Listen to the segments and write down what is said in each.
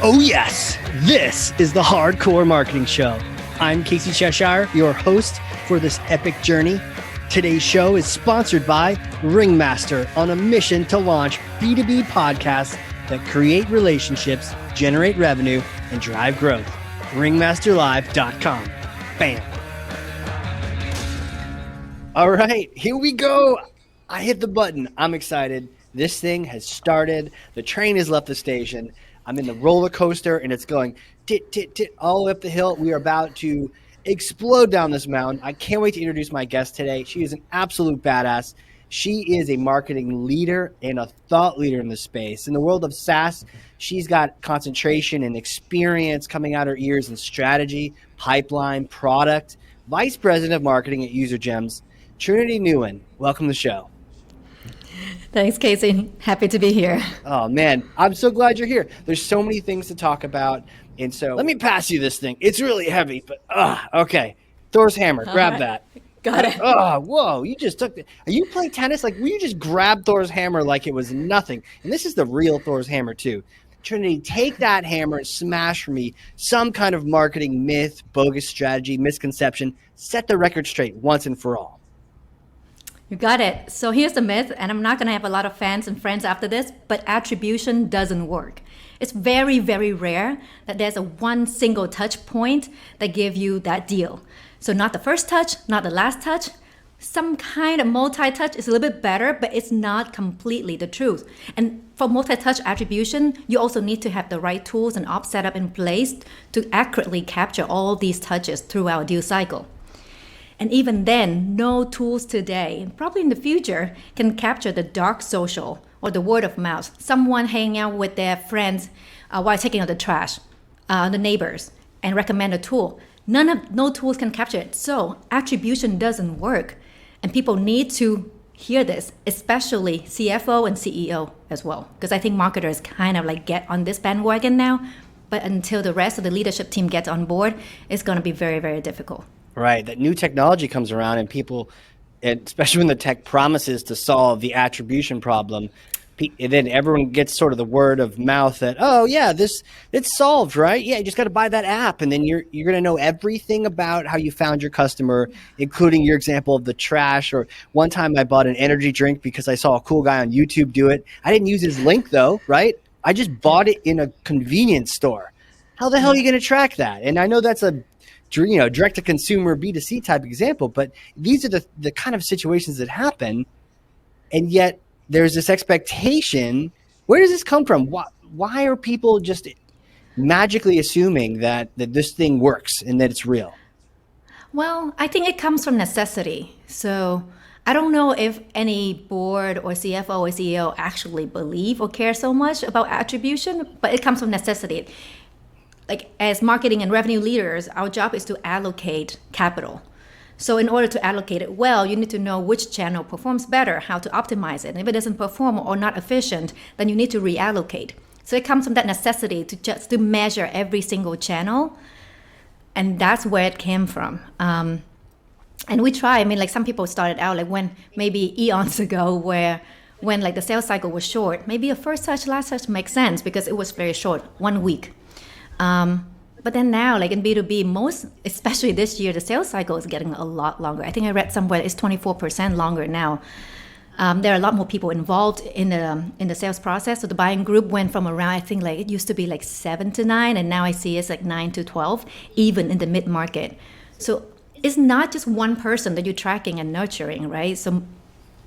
Oh yes, this is the Hardcore Marketing Show. I'm Casey Cheshire, your host for this epic journey. Today's show is sponsored by Ringmaster, on a mission to launch B2B podcasts that create relationships, generate revenue, and drive growth. Ringmasterlive.com. Bam. All right, here we go. I hit the button. I'm excited. This thing has started. The train has left the station. I'm in the roller coaster, and it's going tit, tit, tit, all the way up the hill. We are about to explode down this mountain. I can't wait to introduce my guest today. She is an absolute badass. She is a marketing leader and a thought leader in the space. In the world of SaaS, she's got concentration and experience coming out her ears in strategy, pipeline, product. Vice President of Marketing at UserGems, Trinity Nguyen. Welcome to the show. Thanks, Casey. Happy to be here. Oh, man. I'm so glad you're here. There's so many things to talk about. And so let me pass you this thing. It's really heavy, but okay. Thor's hammer. Grab that. Got it. Oh, whoa. You just took the. Are you playing tennis? Like, will you just grab Thor's hammer like it was nothing? And this is the real Thor's hammer, too. Trinity, take that hammer and smash for me some kind of marketing myth, bogus strategy, misconception. Set the record straight once and for all. You got it. So here's the myth, and I'm not going to have a lot of fans and friends after this, but attribution doesn't work. It's very, very rare that there's a one single touch point that gives you that deal. So not the first touch, not the last touch. Some kind of multi-touch is a little bit better, but it's not completely the truth. And for multi-touch attribution, you also need to have the right tools and ops setup in place to accurately capture all these touches throughout a deal cycle. And even then, no tools today, probably in the future, can capture the dark social or the word of mouth. Someone hanging out with their friends while taking out the trash, the neighbors, and recommend a tool. No tools can capture it. So attribution doesn't work. And people need to hear this, especially CFO and CEO as well. Because I think marketers kind of like get on this bandwagon now. But until the rest of the leadership team gets on board, it's going to be very, very difficult. Right. That new technology comes around and people, and especially when the tech promises to solve the attribution problem, and then everyone gets sort of the word of mouth that, oh, yeah, it's solved, right? Yeah, you just got to buy that app. And then you're going to know everything about how you found your customer, including your example of the trash. Or one time I bought an energy drink because I saw a cool guy on YouTube do it. I didn't use his link, though, right? I just bought it in a convenience store. How the hell are you going to track that? And I know that's a direct-to-consumer B2C type example, but these are the kind of situations that happen, and yet there's this expectation. Where does this come from? Why are people just magically assuming that this thing works and that it's real? Well, I think it comes from necessity. So I don't know if any board or CFO or CEO actually believe or care so much about attribution, but it comes from necessity. Like as marketing and revenue leaders, our job is to allocate capital. So in order to allocate it well, you need to know which channel performs better, how to optimize it. And if it doesn't perform or not efficient, then you need to reallocate. So it comes from that necessity to measure every single channel. And that's where it came from. And we try, I mean, like some people started out like when maybe eons ago when like the sales cycle was short, maybe a first touch, last touch makes sense because it was very short, 1 week. But then now, like in B2B, especially this year, the sales cycle is getting a lot longer. I think I read somewhere it's 24% longer now. There are a lot more people involved in the sales process. So the buying group went from around, I think like it used to be like 7 to 9, and now I see it's like 9 to 12, even in the mid-market. So it's not just one person that you're tracking and nurturing, right? So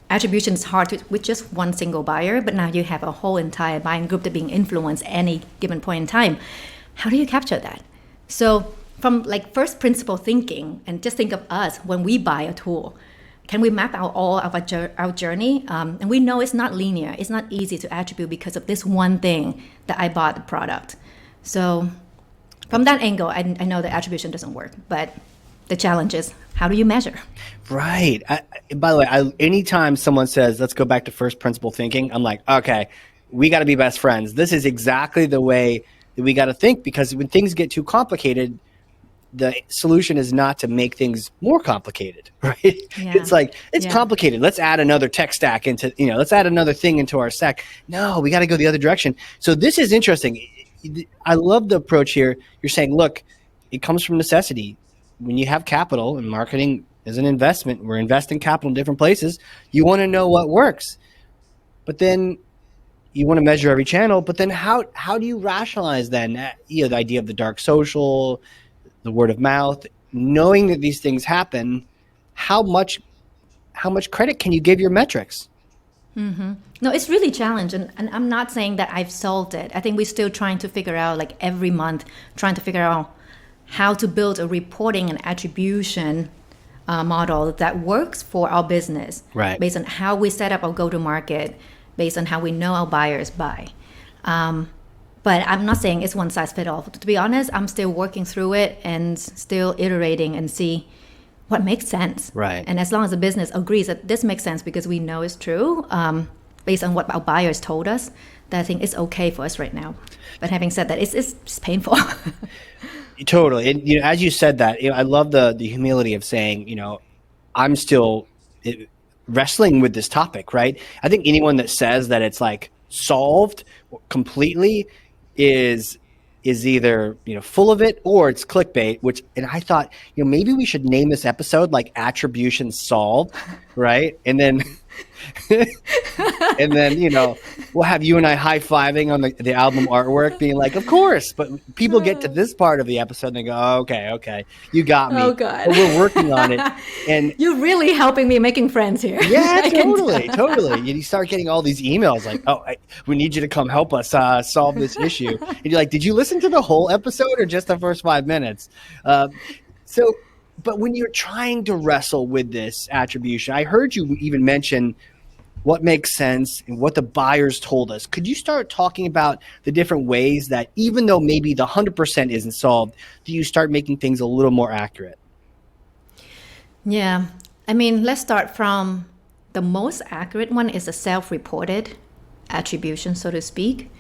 attribution is hard with just one single buyer, but now you have a whole entire buying group that being influenced any given point in time. How do you capture that? So from like first principle thinking, and just think of us when we buy a tool, can we map out all of our journey? And we know it's not linear. It's not easy to attribute because of this one thing that I bought the product. So from that angle, I know that attribution doesn't work, but the challenge is how do you measure? Right. By the way, anytime someone says, let's go back to first principle thinking, I'm like, okay, we got to be best friends. This is exactly the way that we got to think, because when things get too complicated, the solution is not to make things more complicated, right? Yeah. It's like, it's complicated. Let's add another tech stack into, let's add another thing into our stack. No, we got to go the other direction. So this is interesting. I love the approach here. You're saying, look, it comes from necessity. When you have capital, and marketing is an investment, we're investing capital in different places. You want to know what works, but then you want to measure every channel. But then how do you rationalize then, the idea of the dark social, the word of mouth, knowing that these things happen? How much credit can you give your metrics? No, it's really challenging, and I'm not saying that I've solved it. I think we're still trying to figure out, like every month, trying to figure out how to build a reporting and attribution model that works for our business, Right. based on how we set up our go-to-market, based on how we know our buyers buy. But I'm not saying it's one size fits all. To be honest, I'm still working through it and still iterating and see what makes sense. Right. And as long as the business agrees that this makes sense because we know it's true, based on what our buyers told us, that I think it's okay for us right now. But having said that, it's just painful. Totally. And as you said that, I love the humility of saying, I'm still wrestling with this topic, right? I think anyone that says that it's like solved completely is either full of it or it's clickbait. And I thought maybe we should name this episode like Attribution Solved, right? And then we'll have you and I high-fiving on the album artwork, being like, of course. But people get to this part of the episode and they go, oh, okay, you got me. Oh, God. But we're working on it. And You're really helping me making friends here. yeah, I can totally. And you start getting all these emails like, we need you to come help us solve this issue. And you're like, did you listen to the whole episode or just the first 5 minutes? But when you're trying to wrestle with this attribution, I heard you even mention what makes sense and what the buyers told us. Could you start talking about the different ways that, even though maybe the 100% isn't solved, do you start making things a little more accurate? Yeah. I mean, let's start from the most accurate one is a self-reported attribution, so to speak.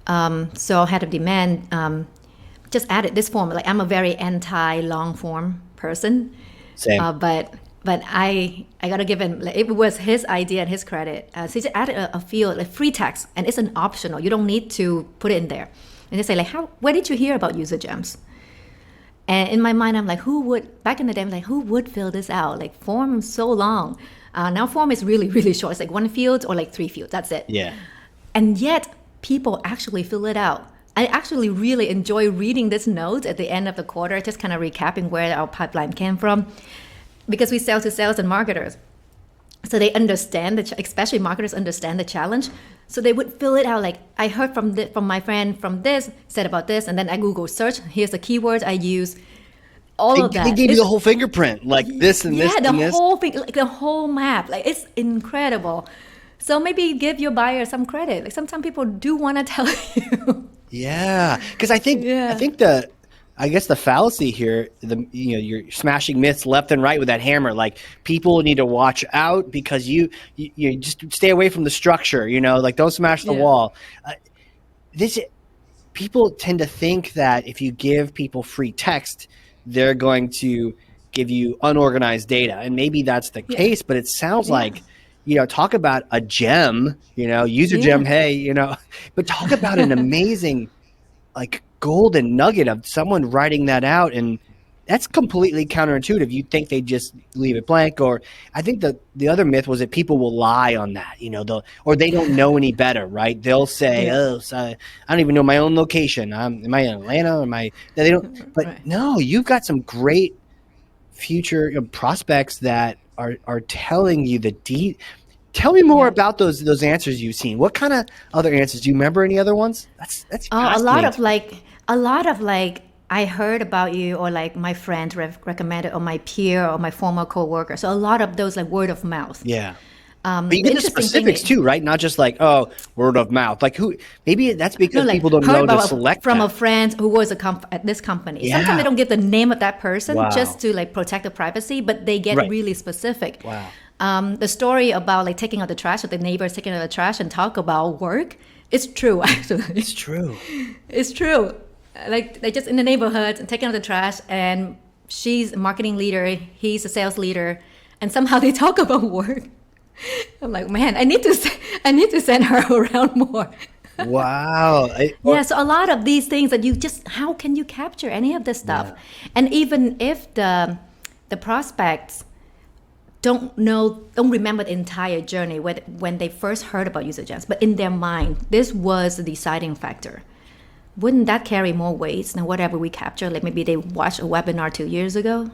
So head of demand just added this form. Like, I'm a very anti-long form person. Same. But I gotta give him, like, it was his idea and his credit. So he just added a field, like free text, and it's an optional. You don't need to put it in there. And they say, like, where did you hear about UserGems? And in my mind, I'm like, back in the day, I'm like, who would fill this out? Like, form is so long. Now form is really, really short. It's like 1 field or like 3 fields. That's it. Yeah. And yet people actually fill it out. I actually really enjoy reading this note at the end of the quarter, just kind of recapping where our pipeline came from. Because we sell to sales and marketers. So they understand, especially marketers understand the challenge. So they would fill it out like, I heard from my friend from this, said about this, and then I Google search, here's the keywords I use, all of that. They gave you the whole fingerprint, like this and this and this. Yeah, the whole thing, like the whole map. Like, it's incredible. So maybe give your buyer some credit. Like, sometimes people do want to tell you. Yeah, because I think the fallacy here, you're smashing myths left and right with that hammer. Like, people need to watch out because you just stay away from the structure. Like, don't smash the wall. People tend to think that if you give people free text, they're going to give you unorganized data, and maybe that's the case. But it sounds like, talk about a gem, UserGem. Hey, but talk about an amazing, like, golden nugget of someone writing that out, and that's completely counterintuitive. You'd think they just leave it blank, or I think the other myth was that people will lie on that, or they don't know any better, right? They'll say, so I don't even know my own location. Am I in Atlanta? They don't. But right. No, you've got some great future prospects that are telling you Tell me more about those answers you've seen. What kind of other answers? Do you remember any other ones? That's a lot of like I heard about you, or like my friend recommended, or my peer, or my former coworker. So a lot of those, like, word of mouth. Yeah. But you get the specifics too, right? Not just like, word of mouth. Like, who? Maybe that's because people don't know to select from that. A friend who was at this company. Yeah. Sometimes they don't give the name of that person just to, like, protect the privacy, but they get really specific. Wow. The story about, like, taking out the trash, or the neighbors taking out the trash, and talk about work, it's true, actually. It's true. It's true. Like, they're just in the neighborhood and taking out the trash, and she's a marketing leader, he's a sales leader, and somehow they talk about work. I'm like, man, I need to send her around more. Wow. Yeah, so a lot of these things that you just, how can you capture any of this stuff? Yeah. And even if the prospects don't remember the entire journey when they first heard about UserGems, but in their mind, this was the deciding factor. Wouldn't that carry more weight than whatever we capture? Like maybe they watched a webinar 2 years ago.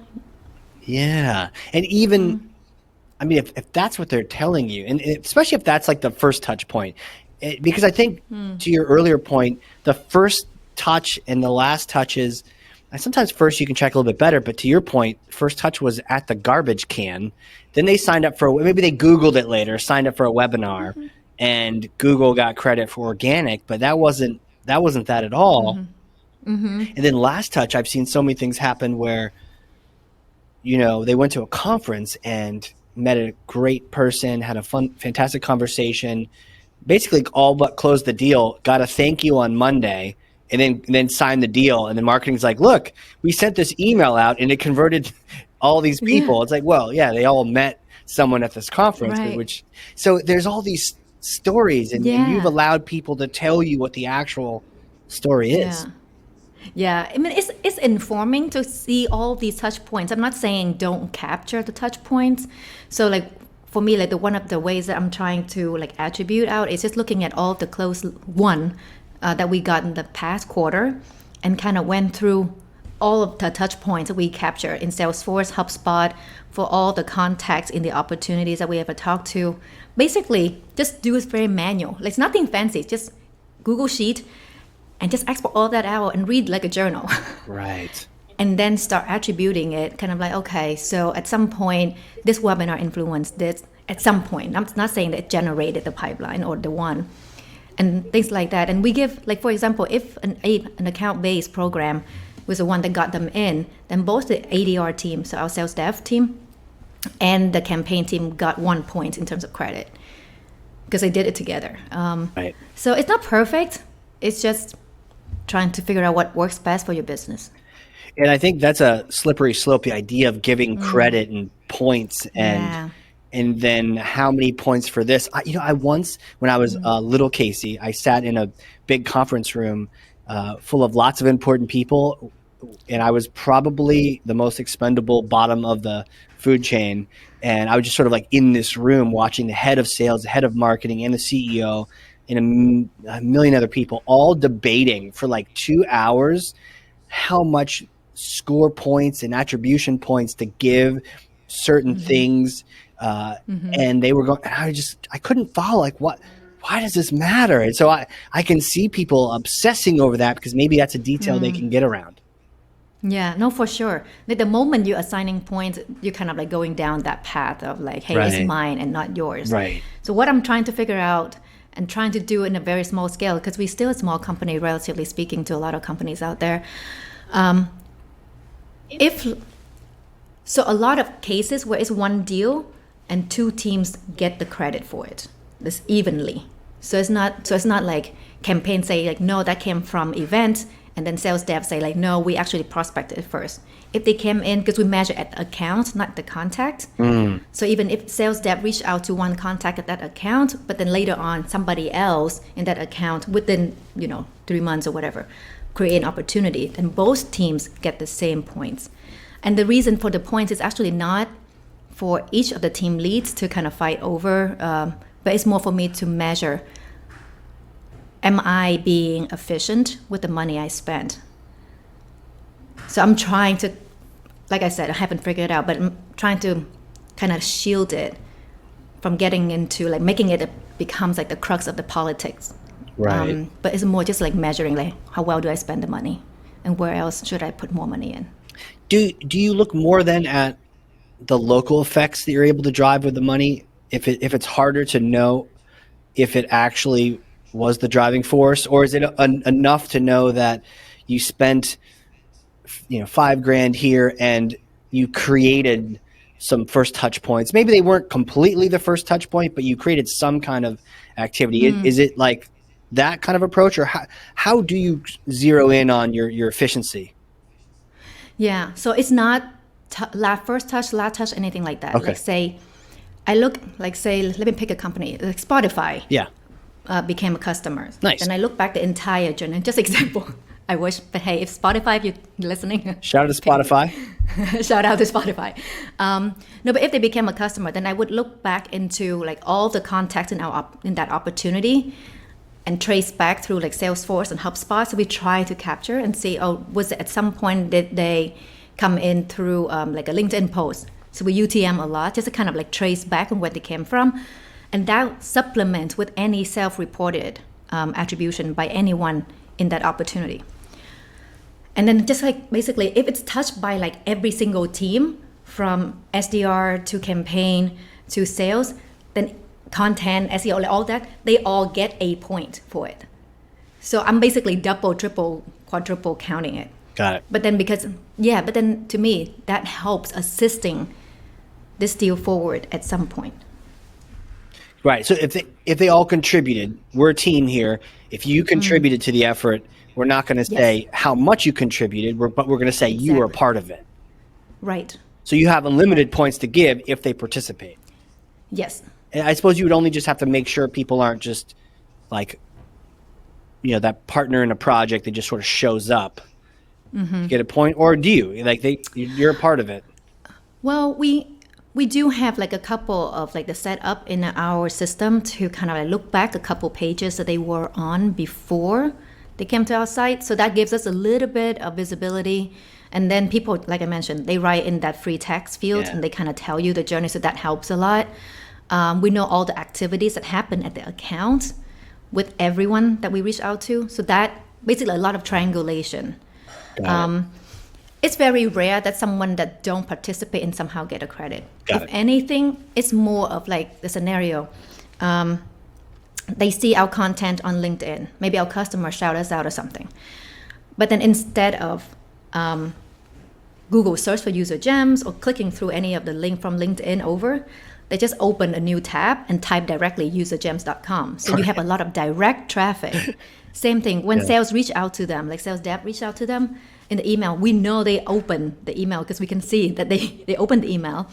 Yeah. And even, I mean, if that's what they're telling you, and especially if that's like the first touch point, because I think to your earlier point, the first touch and the last touches, sometimes first you can check a little bit better, but to your point, first touch was at the garbage can. Then they signed up for, maybe they Googled it later, signed up for a webinar, and Google got credit for organic, but that wasn't that at all. And then last touch, I've seen so many things happen where, they went to a conference and met a great person, had a fantastic conversation, basically all but closed the deal, got a thank you on Monday, and then signed the deal. And then marketing's like, look, we sent this email out and it converted all these people. Yeah. It's like, well, yeah, they all met someone at this conference, Right. so there's all these stories, and you've Yeah. allowed people to tell you what the actual story is. Yeah. Yeah, I mean, it's informing to see all these touch points. I'm not saying don't capture the touch points. So like for me, like one of the ways that I'm trying to like attribute out is just looking at all the close one that we got in the past quarter, and kind of went through all of the touch points that we capture in Salesforce, HubSpot, for all the contacts in the opportunities that we ever talked to. Basically, just do it very manual. Like it's nothing fancy. Just Google Sheet, and just export all that out and read like a journal. Right. And then start attributing it, kind of like, okay, so at some point, this webinar influenced this. At some point, I'm not saying that it generated the pipeline or the one, and things like that. And we give, like, for example, if an account-based program was the one that got them in, then both the ADR team, so our sales dev team, and the campaign team got 1 point in terms of credit because they did it together. Right. So it's not perfect. It's just trying to figure out what works best for your business. And I think that's a slippery slope, the idea of giving credit and points, Yeah. and then how many points for this. I once, when I was little Casey, I sat in a big conference room full of lots of important people, and I was probably the most expendable bottom of the food chain. And I was just sort of like in this room watching the head of sales, the head of marketing, and the CEO, and a million other people all debating for like 2 hours how much score points and attribution points to give certain things. And they were going, and I couldn't follow, like, why does this matter? And so I can see people obsessing over that because maybe that's a detail they can get around. Yeah, no, for sure. Like the moment you're assigning points, you're kind of like going down that path of like, hey, Right. it's mine and not yours. Right. So what I'm trying to figure out and trying to do in a very small scale, because we're still a small company, relatively speaking, to a lot of companies out there. So a lot of cases where it's one deal and two teams get the credit for it, this evenly. So it's not like campaign say like, no, that came from event, and then sales dev say like, no, we actually prospected it first. If they came in, because we measure at the account, not the contact. So even if sales dev reached out to one contact at that account, but then later on somebody else in that account within 3 months or whatever, create an opportunity, then both teams get the same points. And the reason for the points is actually not for each of the team leads to kind of fight over, but it's more for me to measure, am I being efficient with the money I spent? So I'm trying to, like I said, I haven't figured it out, but I'm trying to kind of shield it from getting into like making it becomes like the crux of the politics. Right. But it's more just like measuring like how well do I spend the money and where else should I put more money in? Do you look more then at the local effects that you're able to drive with the money? If it's harder to know if it actually was the driving force, or is it enough to know that you spent $5,000 here and you created some first touch points? Maybe they weren't completely the first touch point, but you created some kind of activity. Is it like that kind of approach, or how do you zero in on your efficiency? Yeah, so it's not first touch, last touch, anything like that. Okay. Like say, let me pick a company like Spotify. Yeah. became a customer. Nice. Then I look back the entire journey. Just example. I wish, but hey, if Spotify, if you're listening, Shout out to Spotify. shout out to Spotify. No, but if they became a customer, then I would look back into like all the contacts in that opportunity, and trace back through like Salesforce and HubSpot. So we try to capture and see, oh, was it at some point did they come in through like a LinkedIn post? So we UTM a lot, just to kind of like trace back on where they came from, and that supplement with any self-reported attribution by anyone in that opportunity. And then just like basically, if it's touched by like every single team from SDR to campaign to sales, then content, SEO, all that, they all get a point for it. So I'm basically double, triple, quadruple counting it. Got it. But then to me, that helps assisting this deal forward at some point. Right. So if they all contributed, we're a team here. If you contributed to the effort, we're not going to say how much you contributed, but we're going to say you were a part of it. Right. So you have unlimited points to give if they participate. Yes. And I suppose you would only just have to make sure people aren't just like, that partner in a project that just sort of shows up. You get a point, or do you? Like you're a part of it. Well, we do have like a couple of like the setup in our system to kind of like look back a couple pages that they were on before they came to our site. So that gives us a little bit of visibility. And then people, like I mentioned, they write in that free text field and they kind of tell you the journey. So that helps a lot. We know all the activities that happen at the account with everyone that we reach out to. So that basically a lot of triangulation. It's very rare that someone that don't participate and somehow get a credit. If anything, it's more of like the scenario. They see our content on LinkedIn. Maybe our customer shout us out or something. But then instead of Google search for UserGems or clicking through any of the link from LinkedIn over, they just open a new tab and type directly usergems.com. So you have a lot of direct traffic. Same thing when sales reach out to them, like sales dev reach out to them in the email, we know they open the email because we can see that they open the email.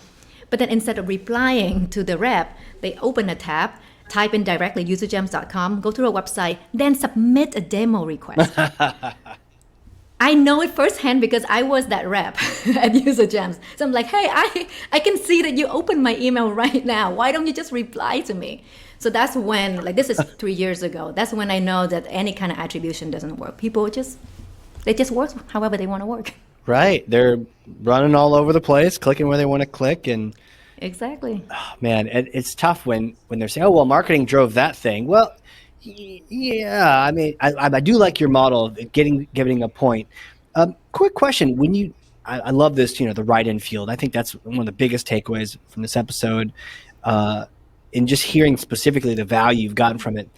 But then instead of replying to the rep, they open a tab, type in directly usergems.com, go to a website, then submit a demo request. I know it firsthand because I was that rep at UserGems. So I'm like, hey, I can see that you opened my email right now. Why don't you just reply to me? So that's when, like this is 3 years ago, that's when I know that any kind of attribution doesn't work. People just work however they want to work. Right. They're running all over the place, clicking where they want to click. And exactly. Oh, man, it's tough when they're saying, oh, well, marketing drove that thing. Well, yeah, I mean, I do like your model of giving a point. Quick question. I love this, the write-in field. I think that's one of the biggest takeaways from this episode. And just hearing specifically the value you've gotten from it.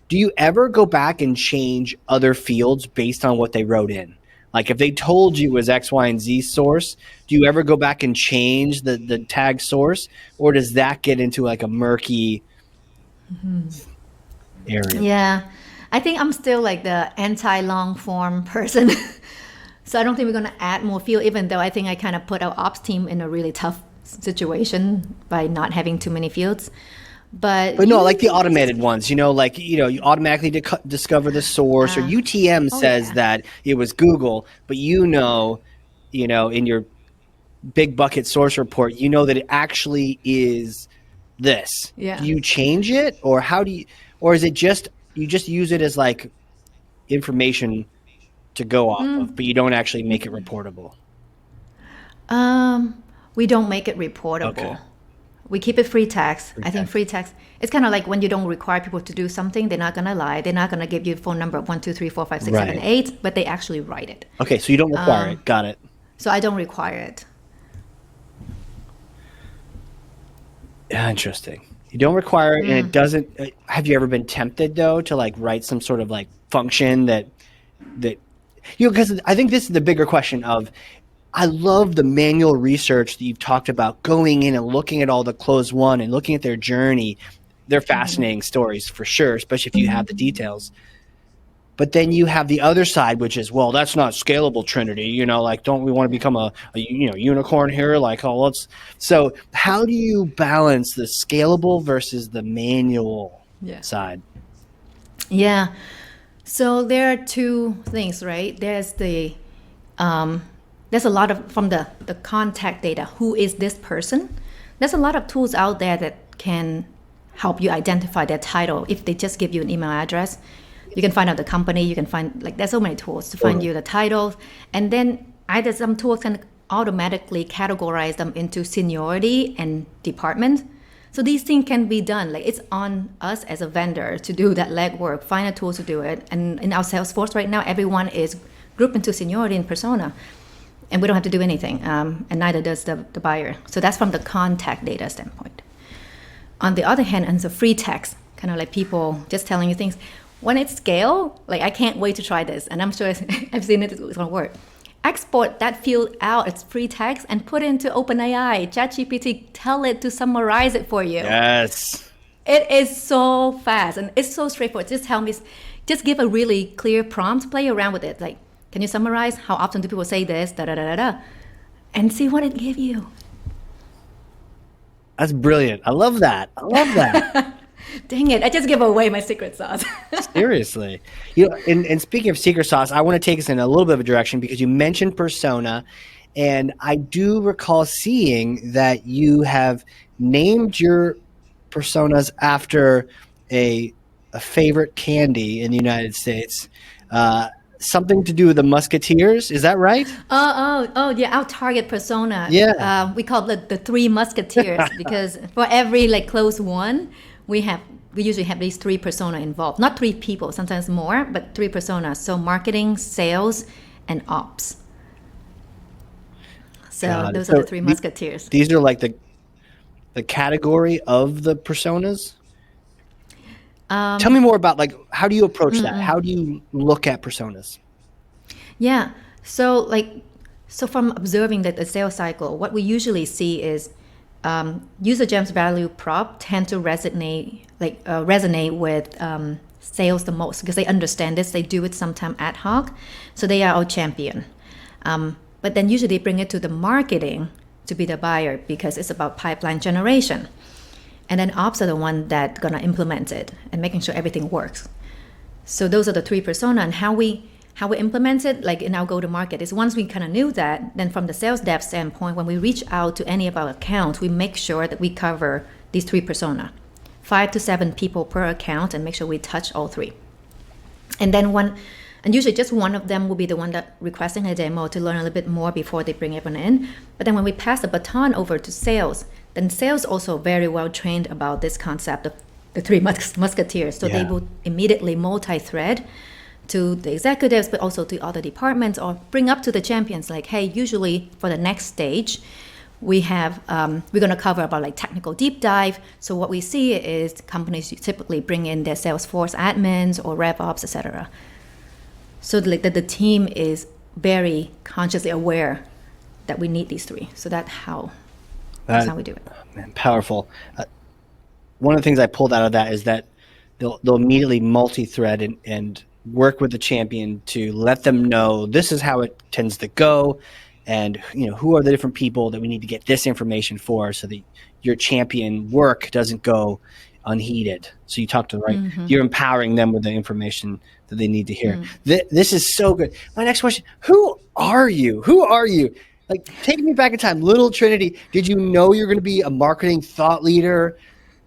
Do you ever go back and change other fields based on what they wrote in? Like if they told you it was X, Y, and Z source, do you ever go back and change the tag source? Or does that get into like a murky area? Yeah, I think I'm still like the anti-long form person. So I don't think we're going to add more field, even though I think I kind of put our ops team in a really tough situation by not having too many fields. But no, like the automated ones, you automatically discover the source, or UTM says that it was Google, but in your big bucket source report, that it actually is this. Yeah. Do you change it, or or is it just, you just use it as like information to go off of, but you don't actually make it reportable? We don't make it reportable. Okay. We keep it free text. I think free text, it's kind of like when you don't require people to do something, they're not going to lie. They're not going to give you a phone number of 1, 2, 3, 4, 5, 6, 7, 8, but they actually write it. Okay, so you don't require it. Got it. So I don't require it. Interesting. You don't require it, and it doesn't. Have you ever been tempted though to like write some sort of like function that because I think this is the bigger question of, I love the manual research that you've talked about, going in and looking at all the closed won and looking at their journey. They're fascinating stories for sure, especially if you have the details. But then you have the other side, which is, well, that's not scalable, Trinity. Like, don't we want to become a unicorn here? Like, so how do you balance the scalable versus the manual side? Yeah. So there are two things, right? There's a lot of from the contact data. Who is this person? There's a lot of tools out there that can help you identify their title. If they just give you an email address, you can find out the company. You can find like there's so many tools to find you the title, and then either some tools can automatically categorize them into seniority and department. So these things can be done. Like it's on us as a vendor to do that legwork, find a tool to do it. And in our Salesforce right now, everyone is grouped into seniority and persona. And we don't have to do anything. And neither does the buyer. So that's from the contact data standpoint. On the other hand, on the free text, kind of like people just telling you things. When it's scale, like I can't wait to try this. And I'm sure I've seen it, it's going to work. Export that field out, it's free text, and put it into OpenAI, ChatGPT, tell it to summarize it for you. Yes. It is so fast and it's so straightforward. Just give a really clear prompt, play around with it. Like, can you summarize? How often do people say this? Da da da da da. And see what it gives you. That's brilliant. I love that. Dang it, I just gave away my secret sauce. Seriously. And speaking of secret sauce, I want to take us in a little bit of a direction because you mentioned persona, and I do recall seeing that you have named your personas after a favorite candy in the United States. Something to do with the Musketeers, is that right? Oh, yeah, our target persona. Yeah. We call it the three Musketeers because for every like close one, we usually have these three persona involved. Not three people, sometimes more, but three personas. So marketing, sales, and ops. So those are the three Musketeers. These are like the category of the personas? Tell me more about like how do you approach that? How do you look at personas? Yeah. So from observing the sales cycle, what we usually see is UserGems value prop tend to resonate with sales the most because they understand this. They do it sometime ad hoc, so they are our champion. But then usually they bring it to the marketing to be the buyer because it's about pipeline generation. And then ops are the one that gonna implement it and making sure everything works. So those are the three persona, and how we implement it, like in our go-to-market, is once we kind of knew that, then from the sales dev standpoint, when we reach out to any of our accounts, we make sure that we cover these three persona, 5 to 7 people per account, and make sure we touch all three. And then usually just one of them will be the one that requesting a demo to learn a little bit more before they bring everyone in. But then when we pass the baton over to sales, then sales also very well trained about this concept of the three musketeers. So they will immediately multi-thread to the executives, but also to other departments, or bring up to the champions like, hey, usually for the next stage, we have, we're going to cover about like technical deep dive. So what we see is companies typically bring in their Salesforce admins or RevOps, etc. So like the team is very consciously aware that we need these three. So that's how we do it. Man, powerful. One of the things I pulled out of that is that they'll immediately multi-thread and work with the champion to let them know this is how it tends to go, and who are the different people that we need to get this information for, so that your champion work doesn't go unheeded. So you talk to you're empowering them with the information that they need to hear. This is so good. My next question: Who are you? Like, take me back in time. Little Trinity, did you know you're going to be a marketing thought leader,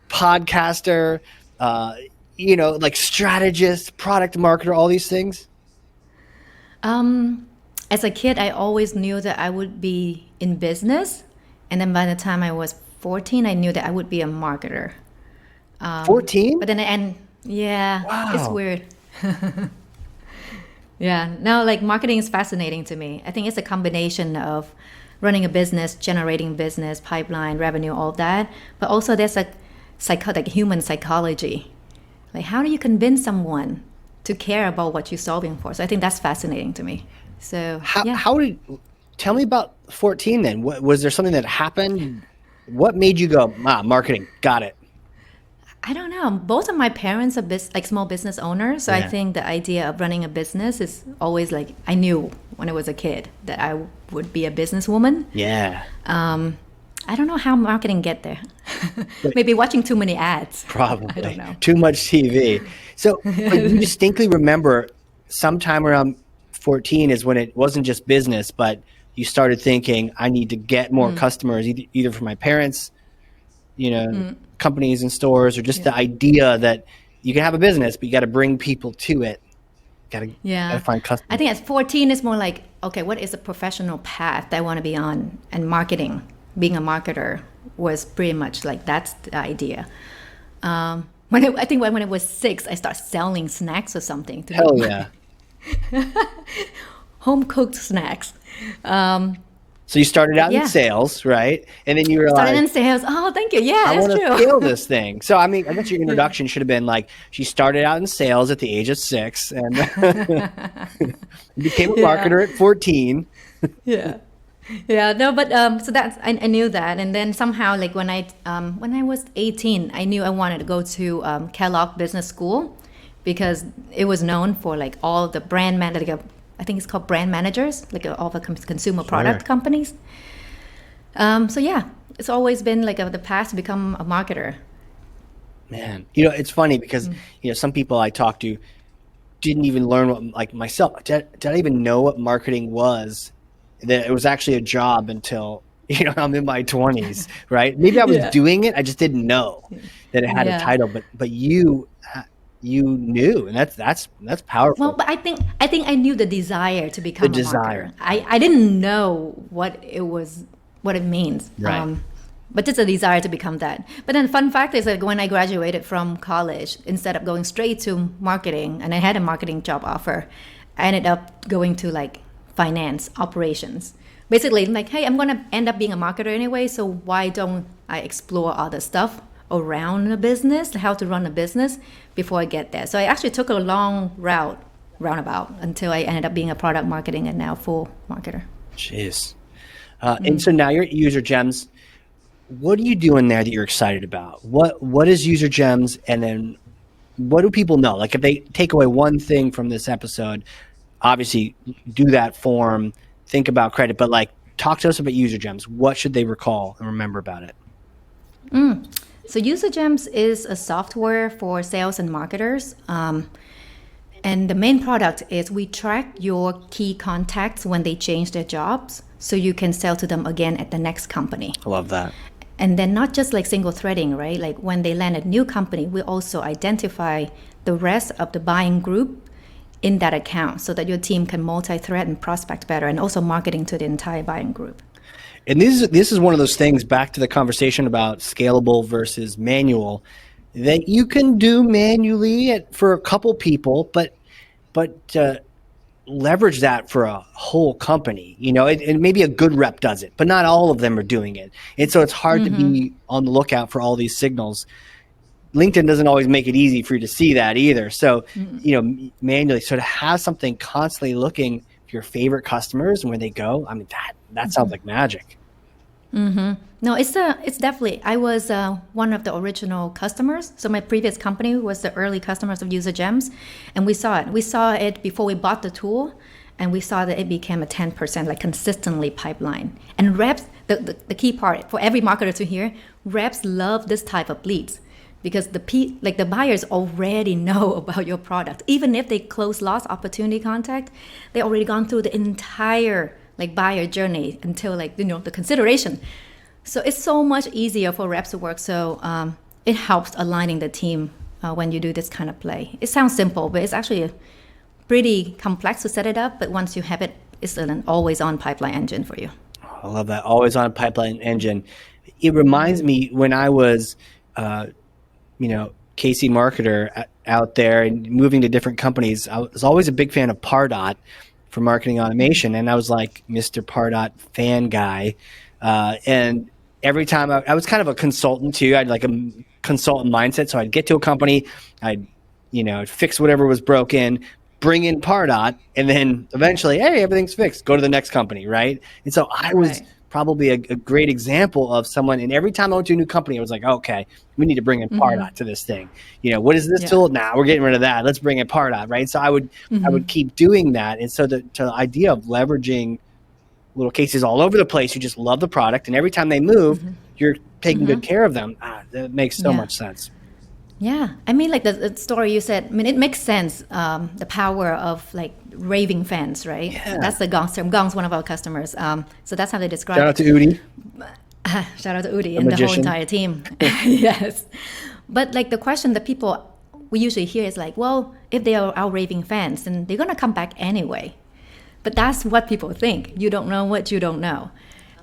podcaster, like strategist, product marketer, all these things? As a kid, I always knew that I would be in business. And then by the time I was 14, I knew that I would be a marketer. 14? But then, wow. It's weird. Yeah, no, like marketing is fascinating to me. I think it's a combination of running a business, generating business, pipeline, revenue, all that. But also there's like human psychology. Like, how do you convince someone to care about what you're solving for? So I think that's fascinating to me. So tell me about 14 then. Was there something that happened? What made you go, marketing, got it? I don't know. Both of my parents are small business owners. So I think the idea of running a business is always like, I knew when I was a kid that I would be a businesswoman. Yeah. I don't know how marketing get there. Maybe watching too many ads. I don't Probably know. too much TV. So, but you distinctly remember sometime around 14 is when it wasn't just business, but you started thinking, I need to get more customers, either from my parents, companies and stores, or just the idea that you can have a business, but you got to bring people to it. Got to find customers. I think at 14 it's more like, okay, what is a professional path that I want to be on? And marketing, being a marketer was pretty much like, that's the idea. I think when it was 6, I started selling snacks or something. Hell yeah. Home cooked snacks. So you started out in sales, right? And then you realized, started in sales. Oh, thank you. Yeah, I that's want to true. scale this thing. So, I mean, I guess your introduction should have been like, she started out in sales at the age of 6 and became a marketer at 14. Yeah. Yeah, no, but so that's I knew that, and then somehow like when I was 18, I knew I wanted to go to Kellogg Business School because it was known for like all the brand I think it's called brand managers, like all the consumer product companies. So yeah, it's always been like the path to become a marketer. Man, it's funny because some people I talk to didn't even learn what, like myself, did I even know what marketing was? That it was actually a job until I'm in my 20s, right? Maybe I was doing it, I just didn't know that it had a title. But you knew, and that's powerful. Well, but I think I knew the desire to become a marketer. I didn't know what it means. Right. But it's a desire to become that. But then fun fact is that when I graduated from college, instead of going straight to marketing, and I had a marketing job offer, I ended up going to like finance operations. Basically, like, hey, I'm going to end up being a marketer anyway, so why don't I explore other stuff around a business, how to run a business before I get there. So I actually took a long roundabout until I ended up being a product marketing and now full marketer. Jeez. And so now you're at UserGems. What are you doing there that you're excited about? What is UserGems, and then what do people know? Like if they take away one thing from this episode, obviously do that form, think about credit, but like talk to us about UserGems. What should they recall and remember about it? So UserGems is a software for sales and marketers. And the main product is we track your key contacts when they change their jobs so you can sell to them again at the next company. I love that. And then not just like single threading, right? Like when they land a new company, we also identify the rest of the buying group in that account so that your team can multi-thread and prospect better, and also marketing to the entire buying group. And this is one of those things, back to the conversation about scalable versus manual, that you can do manually for a couple people, but leverage that for a whole company. And maybe a good rep does it, but not all of them are doing it. And so it's hard to be on the lookout for all these signals. LinkedIn doesn't always make it easy for you to see that either. So, manually, so to have something constantly looking for your favorite customers and where they go, I mean, that sounds like magic. No, it's definitely, I was one of the original customers. So my previous company was the early customers of UserGems, and we saw it. We saw it before we bought the tool, and we saw that it became a 10% like consistently pipeline. And reps, the key part for every marketer to hear, reps love this type of leads. Because the buyers already know about your product. Even if they close lost opportunity contact, they already gone through the entire like buyer journey until the consideration. So it's so much easier for reps to work. So it helps aligning the team when you do this kind of play. It sounds simple, but it's actually pretty complex to set it up. But once you have it, it's an always-on pipeline engine for you. I love that, always-on pipeline engine. It reminds me when I was KC marketer out there and moving to different companies, I was always a big fan of Pardot for marketing automation. And I was like Mr. Pardot fan guy. And every time I was kind of a consultant too. I had like a consultant mindset. So I'd get to a company, I'd, fix whatever was broken, bring in Pardot, and then eventually, hey, everything's fixed. Go to the next company, right? And so I was probably a great example of someone. And every time I went to a new company, I was like, okay, we need to bring in Pardot to this thing. What is this tool? Nah, we're getting rid of that. Let's bring in Pardot, right? So I would keep doing that. And so the idea of leveraging little cases all over the place who just love the product, and every time they move, you're taking good care of them. That makes so much sense. Yeah, I mean, like the story you said, I mean, it makes sense. The power of like raving fans, right? Yeah. So that's the Gong term. Gong's one of our customers. So that's how they describe Shout out to Udi. Shout out to Udi and the whole magician. entire team. Yes. But like the question that people we usually hear is like, well, if they are our raving fans, then they're going to come back anyway. But that's what people think. You don't know what you don't know.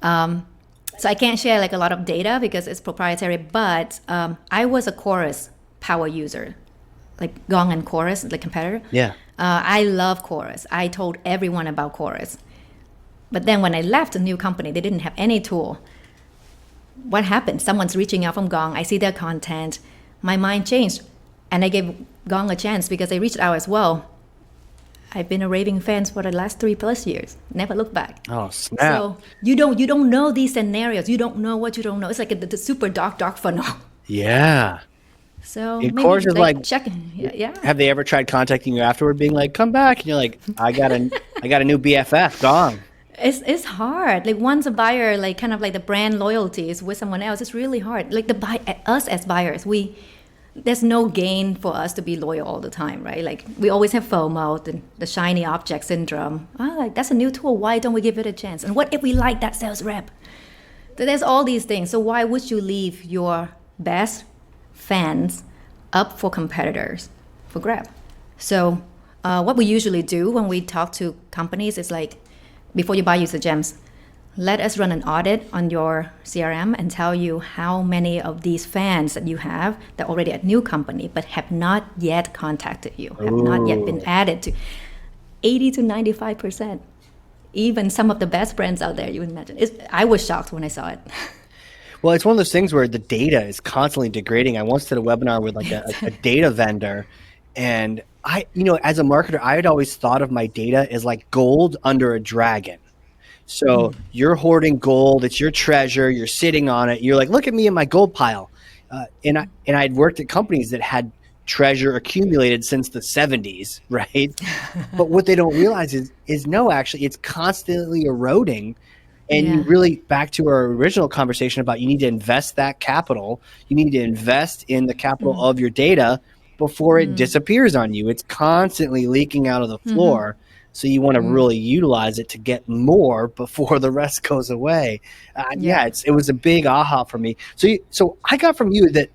So I can't share like a lot of data because it's proprietary, but I was a Chorus power user, like Gong and Chorus, the competitor. Yeah. I love Chorus. I told everyone about Chorus. But then when I left a new company, they didn't have any tool. What happened? Someone's reaching out from Gong. I see their content. My mind changed. And I gave Gong a chance because they reached out as well. I've been a raving fan for the last 3+ years. Never looked back. Oh, snap. So you don't know these scenarios. You don't know what you don't know. It's like the super dark funnel. Yeah. So Of course, it's like check. Yeah. Have they ever tried contacting you afterward, being like, "Come back," and you're like, "I got a new BFF, Gong." It's hard. Like once a buyer, like kind of like the brand loyalty is with someone else, it's really hard. Like us as buyers, there's no gain for us to be loyal all the time, right? Like we always have FOMO, the shiny object syndrome. Like that's a new tool. Why don't we give it a chance? And what if we like that sales rep? So there's all these things. So why would you leave your best fans up for competitors for grab? So what we usually do when we talk to companies is like, before you buy UserGems, let us run an audit on your CRM and tell you how many of these fans that you have that are already at new company but have not yet contacted you, have not yet been added to. 80 to 95%. Even some of the best brands out there, you would imagine. I was shocked when I saw it. Well, it's one of those things where the data is constantly degrading. I once did a webinar with like a data vendor, and as a marketer, I had always thought of my data as like gold under a dragon. So you're hoarding gold, it's your treasure, you're sitting on it. You're like, look at me in my gold pile. And I'd worked at companies that had treasure accumulated since the 70s, right? But what they don't realize is no, actually, it's constantly eroding. And you really, back to our original conversation about you need to invest that capital. You need to invest in the capital of your data before it disappears on you. It's constantly leaking out of the floor. So you want to really utilize it to get more before the rest goes away. It was a big aha for me. So I got from you that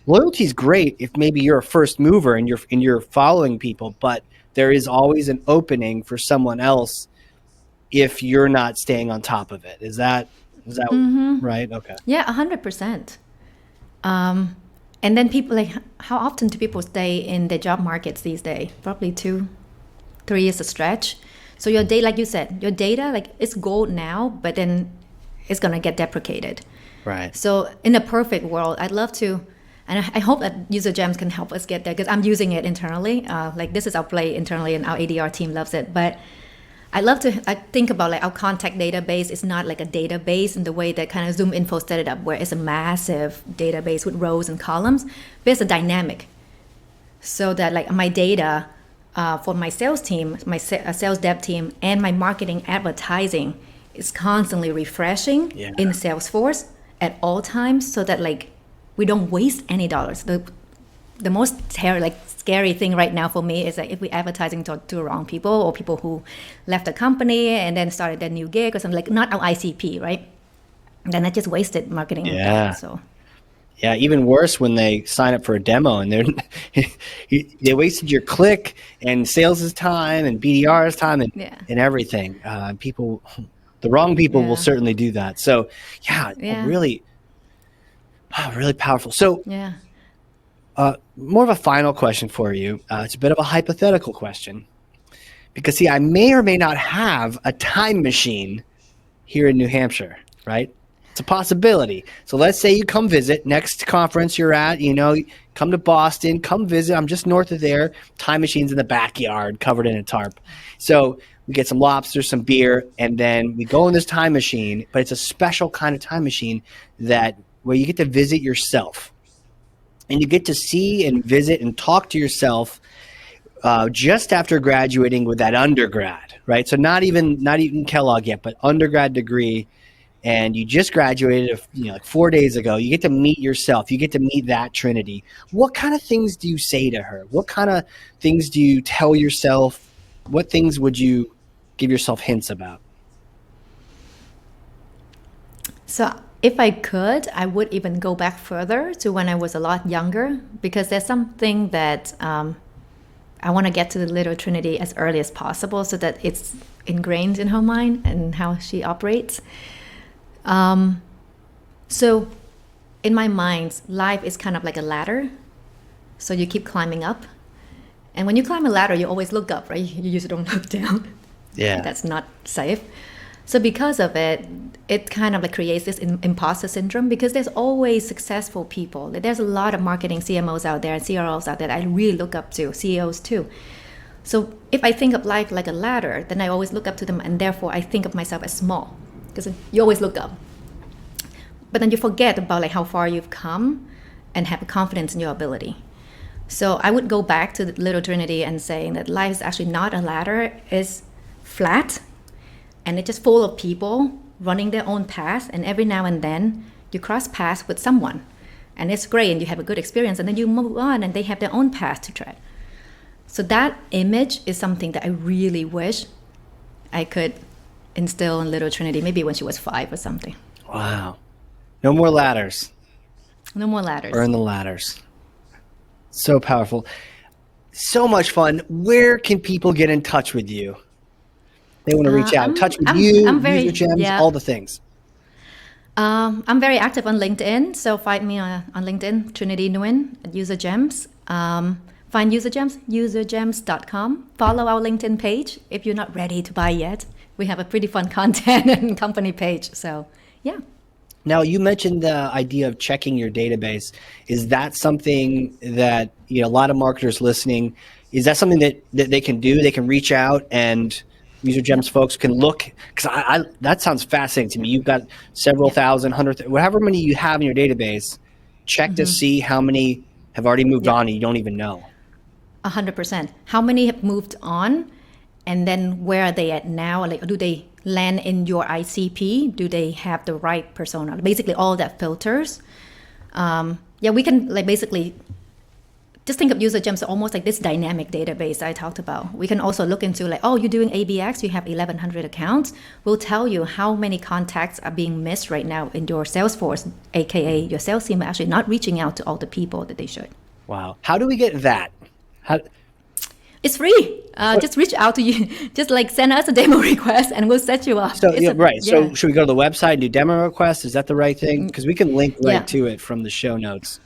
loyalty is great if maybe you're a first mover and you're following people, but there is always an opening for someone else if you're not staying on top of it. Is that right? Okay. Yeah, 100%. And then people, like, how often do people stay in the job markets these days? Probably 2-3 years a stretch. So your data, like you said, your data, like it's gold now, but then it's gonna get deprecated. Right. So in a perfect world, I'd love to, and I hope that UserGems can help us get there because I'm using it internally. Like this is our play internally, and our ADR team loves it. But I think about like our contact database is not like a database in the way that kind of Zoom Info set it up, where it's a massive database with rows and columns, but it's a dynamic. So that like my data for my sales team, my sales dev team, and my marketing advertising is constantly refreshing in Salesforce at all times, so that like we don't waste any dollars. The most scary thing right now for me is that if we're advertising to the wrong people or people who left the company and then started their new gig or something, like not our ICP, right? Then I just wasted marketing. So. Yeah, even worse when they sign up for a demo and they wasted your click and sales' time and BDR's time and everything. The wrong people will certainly do that. So really powerful. So more of a final question for you. It's a bit of a hypothetical question because I may or may not have a time machine here in New Hampshire, right? It's a possibility. So let's say you come visit next conference you're at, come to Boston, come visit. I'm just north of there. Time machine's in the backyard covered in a tarp. So we get some lobster, some beer, and then we go in this time machine, but it's a special kind of time machine where you get to visit yourself. And you get to see and visit and talk to yourself just after graduating with that undergrad, right? So not even Kellogg yet, but undergrad degree, and you just graduated, like 4 days ago. You get to meet yourself. You get to meet that Trinity. What kind of things do you say to her? What kind of things do you tell yourself? What things would you give yourself hints about? So if I could, I would even go back further to when I was a lot younger, because there's something that I want to get to the little Trinity as early as possible so that it's ingrained in her mind and how she operates. So in my mind, life is kind of like a ladder. So you keep climbing up. And when you climb a ladder, you always look up, right? You usually don't look down. Yeah. That's not safe. So because of it, it kind of like creates this imposter syndrome, because there's always successful people. There's a lot of marketing CMOs out there and CROs out there that I really look up to, CEOs too. So if I think of life like a ladder, then I always look up to them, and therefore I think of myself as small, because you always look up. But then you forget about like how far you've come and have confidence in your ability. So I would go back to the little Trinity and saying that life is actually not a ladder, it's flat, and it's just full of people running their own path, and every now and then you cross paths with someone, and it's great, and you have a good experience, and then you move on and they have their own path to tread. So that image is something that I really wish I could instill in little Trinity, maybe when she was 5 or something. Wow. No more ladders. No more ladders. Burn the ladders. So powerful. So much fun. Where can people get in touch with you? They want to reach out, touch with you, UserGems, all the things. I'm very active on LinkedIn, so find me on LinkedIn, Trinity Nguyen at UserGems. Find UserGems, usergems.com. Follow our LinkedIn page if you're not ready to buy yet. We have a pretty fun content and company page, so yeah. Now, you mentioned the idea of checking your database. Is that something that, a lot of marketers listening, is that something that they can do? They can reach out and UserGems folks can look, because I that sounds fascinating to me. You've got several thousand, however many you have in your database. Check to see how many have already moved on and you don't even know. 100%. How many have moved on, and then where are they at now? Like, do they land in your ICP? Do they have the right persona? Basically, all that filters. We can basically just think of UserGems almost like this dynamic database I talked about. We can also look into you're doing ABX, you have 1,100 accounts. We'll tell you how many contacts are being missed right now in your Salesforce, aka your sales team are actually not reaching out to all the people that they should. Wow. How do we get that? It's free. Just reach out to you. Just send us a demo request and we'll set you up. So So should we go to the website and do demo requests? Is that the right thing? Because we can link to it from the show notes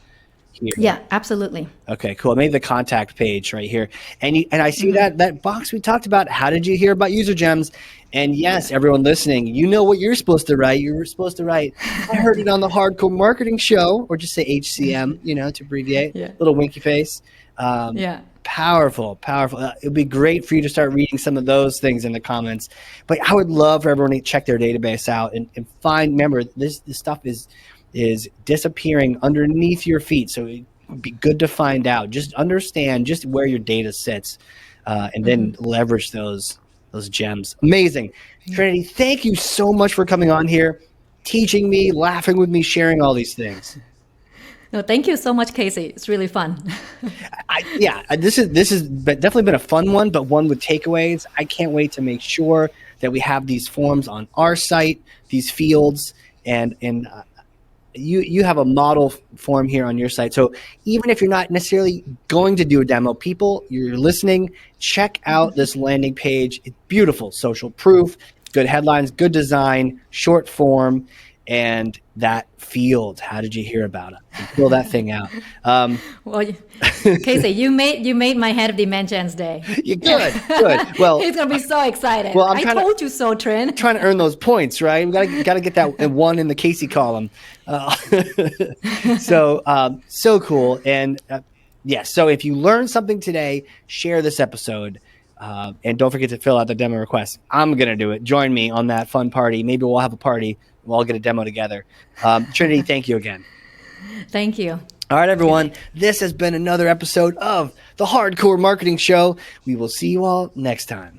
here. Yeah, absolutely. Okay, cool. Maybe the contact page right here. And I see that box we talked about. How did you hear about UserGems? And yes, everyone listening, you know what you're supposed to write. You were supposed to write, I heard it on the Hardcore Marketing Show, or just say HCM, to abbreviate. Little winky face. Powerful. It would be great for you to start reading some of those things in the comments. But I would love for everyone to check their database out and find, remember, this stuff is disappearing underneath your feet. So it would be good to find out. Just understand just where your data sits and then leverage those gems. Amazing. Trinity, thank you so much for coming on here, teaching me, laughing with me, sharing all these things. No, thank you so much, Casey. It's really fun. This has definitely been a fun one, but one with takeaways. I can't wait to make sure that we have these forms on our site, these fields, and you have a model form here on your site. So even if you're not necessarily going to do a demo, people, you're listening, check out this landing page. It's beautiful, social proof, good headlines, good design, short form, and that field. How did you hear about it? And fill that thing out. Well, Casey, you made my head of dimensions day. You're good. Well, he's gonna be so excited. Well, I told you so, Trin. Trying to earn those points, right? We gotta get that one in the Casey column. So cool. And so if you learned something today, share this episode. And don't forget to fill out the demo request. I'm going to do it. Join me on that fun party. Maybe we'll have a party. We'll all get a demo together. Trinity, thank you again. Thank you. All right, everyone. This has been another episode of the Hardcore Marketing Show. We will see you all next time.